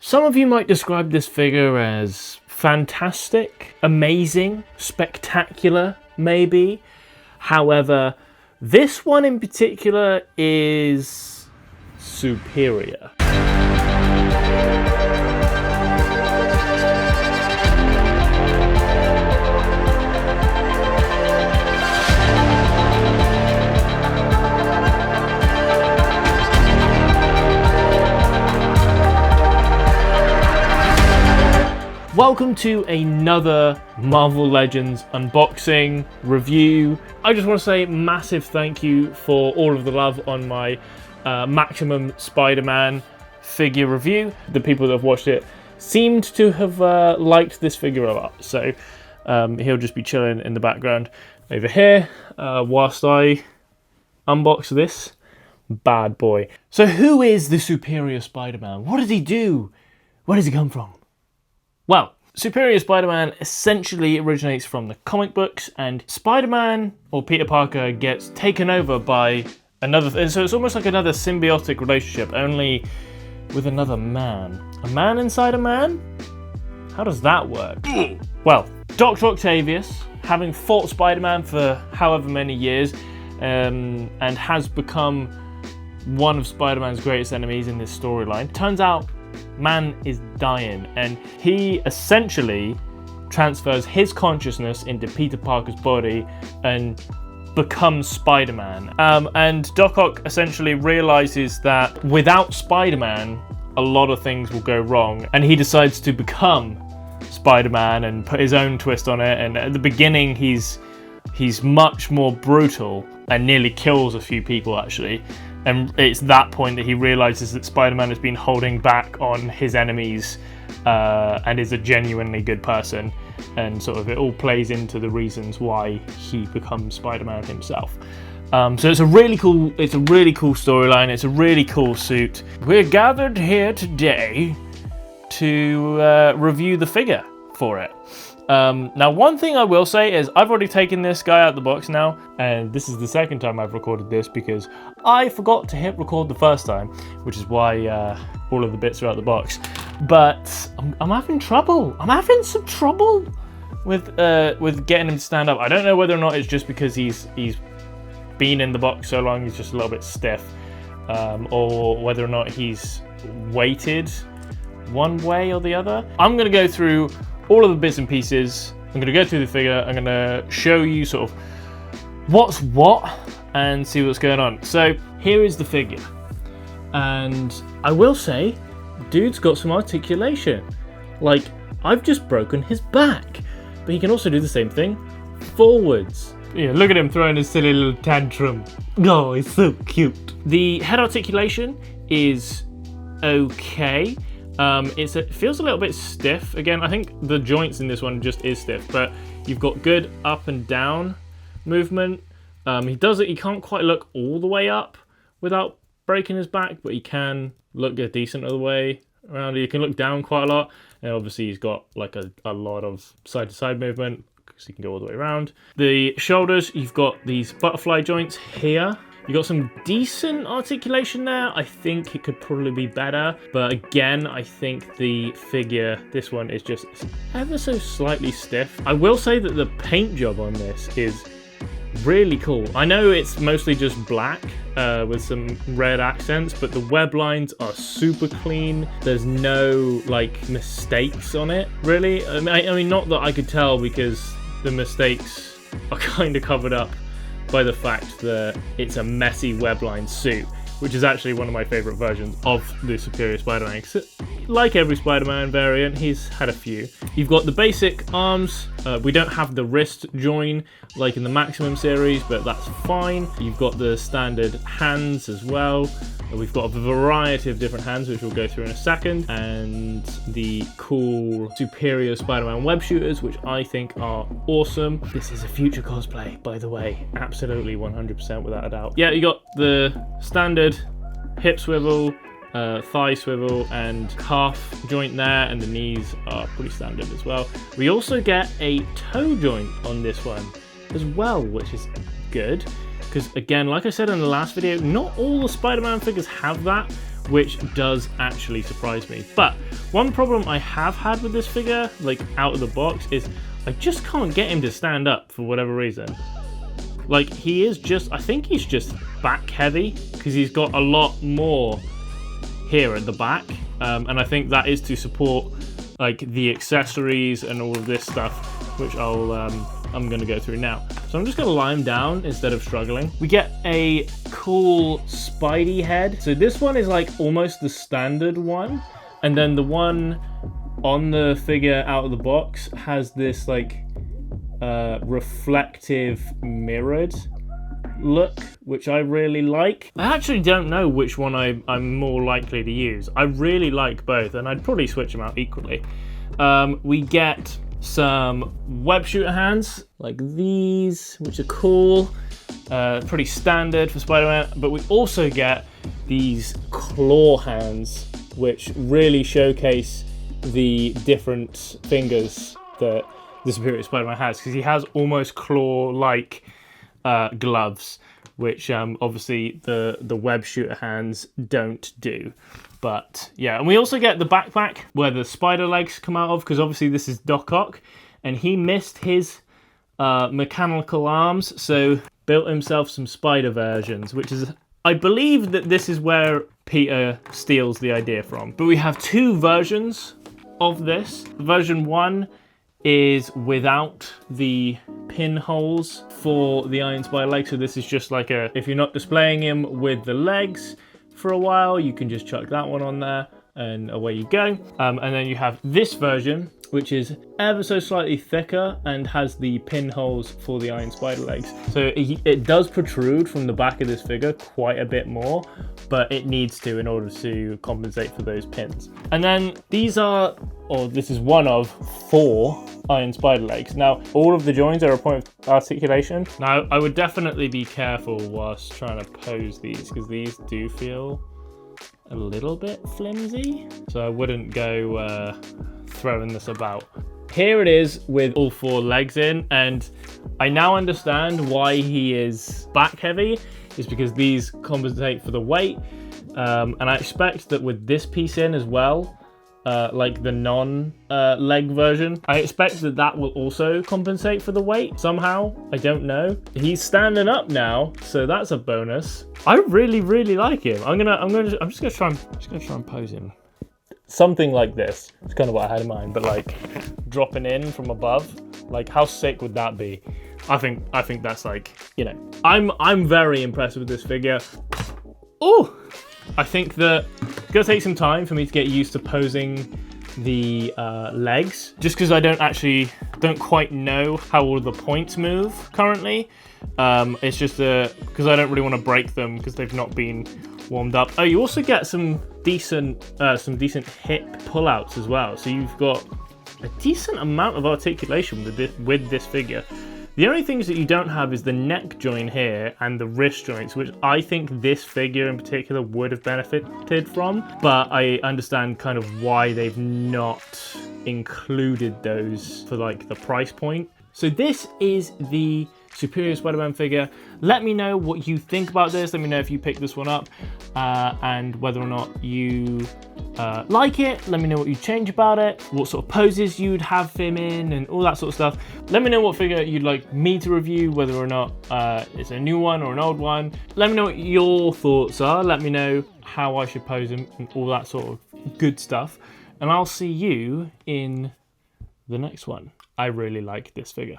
Some of you might describe this figure as fantastic, amazing, spectacular, maybe. However, this one in particular is superior. Welcome to another Marvel Legends unboxing review. I just want to say massive thank you for all of the love on my Mattisspiderman figure review. The people that have watched it seemed to have liked this figure a lot, so he'll just be chilling in the background over here whilst I unbox this bad boy. So who is the superior Spider-Man? What does he do? Where does he come from? Well, Superior Spider-Man essentially originates from the comic books, and Spider-Man, or Peter Parker, gets taken over by another... So it's almost like another symbiotic relationship, only with another man. A man inside a man? How does that work? Well, Dr. Octavius, having fought Spider-Man for however many years, and has become one of Spider-Man's greatest enemies in this storyline, turns out man is dying, and he essentially transfers his consciousness into Peter Parker's body and becomes Spider-Man. And Doc Ock essentially realizes that without Spider-Man, a lot of things will go wrong, and he decides to become Spider-Man and put his own twist on it. And at the beginning, he's much more brutal and nearly kills a few people, actually. And it's that point that he realizes that Spider-Man has been holding back on his enemies and is a genuinely good person. And sort of it all plays into the reasons why he becomes Spider-Man himself. So it's a really cool storyline. It's a really cool suit. We're gathered here today to review the figure for it. Now, one thing I will say is I've already taken this guy out of the box now, and this is the second time I've recorded this because I forgot to hit record the first time, which is why all of the bits are out of the box. But I'm having trouble. I'm having some trouble with getting him to stand up. I don't know whether or not it's just because he's been in the box so long, he's just a little bit stiff, or whether or not he's weighted one way or the other. I'm going to go through all of the bits and pieces. I'm going to go through the figure. I'm going to show you sort of what's what and see what's going on. So here is the figure. And I will say, dude's got some articulation. Like, I've just broken his back. But he can also do the same thing forwards. Yeah, look at him throwing his silly little tantrum. Oh, he's so cute. The head articulation is okay. It feels a little bit stiff. Again, I think the joints in this one just is stiff, but you've got good up and down movement. He can't quite look all the way up without breaking his back, but he can look a decent of the way around. He can look down quite a lot, and obviously he's got like a lot of side-to-side movement because he can go all the way around. The shoulders, you've got these butterfly joints here. You got some decent articulation there. I think it could probably be better. But again, I think the figure, this one is just ever so slightly stiff. I will say that the paint job on this is really cool. I know it's mostly just black with some red accents, but the web lines are super clean. There's no like mistakes on it, really. I mean, not that I could tell because the mistakes are kind of covered up by the fact that it's a messy webline suit, which is actually one of my favourite versions of the Superior Spider-Man. Like every Spider-Man variant, he's had a few. You've got the basic arms. We don't have the wrist join like in the Maximum series, but that's fine. You've got the standard hands as well. We've got a variety of different hands, which we'll go through in a second, and the cool Superior Spider-Man web shooters, which I think are awesome. This is a future cosplay, by the way. Absolutely 100% without a doubt. Yeah, you got the standard hip swivel, thigh swivel, and calf joint there, and the knees are pretty standard as well. We also get a toe joint on this one as well, which is good. Because again, like I said in the last video, not all the Spider-Man figures have that, which does actually surprise me. But one problem I have had with this figure, like out of the box, is I just can't get him to stand up for whatever reason. Like, he is just, I think he's just back heavy, because he's got a lot more here at the back, and I think that is to support like the accessories and all of this stuff, which I'm gonna go through now. So I'm just gonna lie him down instead of struggling. We get a cool Spidey head. So this one is like almost the standard one, and then the one on the figure out of the box has this like reflective mirrored look, which I really like. I actually don't know which one I'm more likely to use. I really like both, and I'd probably switch them out equally. We get some web shooter hands like these, which are cool, pretty standard for Spider-Man, but we also get these claw hands, which really showcase the different fingers that the Superior Spider-Man has, because he has almost claw-like gloves, which obviously the web shooter hands don't do. But yeah, and we also get the backpack where the spider legs come out of, because obviously this is Doc Ock, and he missed his mechanical arms, so built himself some spider versions, which is, I believe that this is where Peter steals the idea from. But we have two versions of this. Version 1 is without the pinholes for the Iron Spider legs, so this is just like a, if you're not displaying him with the legs for a while, you can just chuck that one on there and away you go. And then you have this version, which is ever so slightly thicker and has the pinholes for the Iron Spider legs. So it does protrude from the back of this figure quite a bit more, but it needs to in order to compensate for those pins. And then these are, or this is one of 4 Iron Spider legs. Now, all of the joints are a point of articulation. Now, I would definitely be careful whilst trying to pose these, because these do feel a little bit flimsy. So I wouldn't go throwing this about. Here it is with all 4 legs in, and I now understand why he is back heavy, is because these compensate for the weight. And I expect that with this piece in as well, like the non-leg version, I expect that that will also compensate for the weight somehow. I don't know. He's standing up now, so that's a bonus. I really, really like him. I'm just gonna try and pose him. Something like this. It's kind of what I had in mind, but like dropping in from above, like how sick would that be? I think that's like, you know, I'm very impressed with this figure. Oh, I think that it's gonna take some time for me to get used to posing the legs, just because I don't quite know how all the points move currently. It's just because I don't really want to break them because they've not been warmed up. Oh, you also get some decent hip pullouts as well, so you've got a decent amount of articulation with this figure. The only things that you don't have is the neck joint here and the wrist joints, which I think this figure in particular would have benefited from, but I understand kind of why they've not included those for like the price point. So this is the Superior Spider-Man figure. Let me know what you think about this. Let me know if you picked this one up and whether or not you like it. Let me know what you change about it, what sort of poses you'd have him in and all that sort of stuff. Let me know what figure you'd like me to review, whether or not it's a new one or an old one. Let me know what your thoughts are. Let me know how I should pose him and all that sort of good stuff. And I'll see you in the next one. I really like this figure.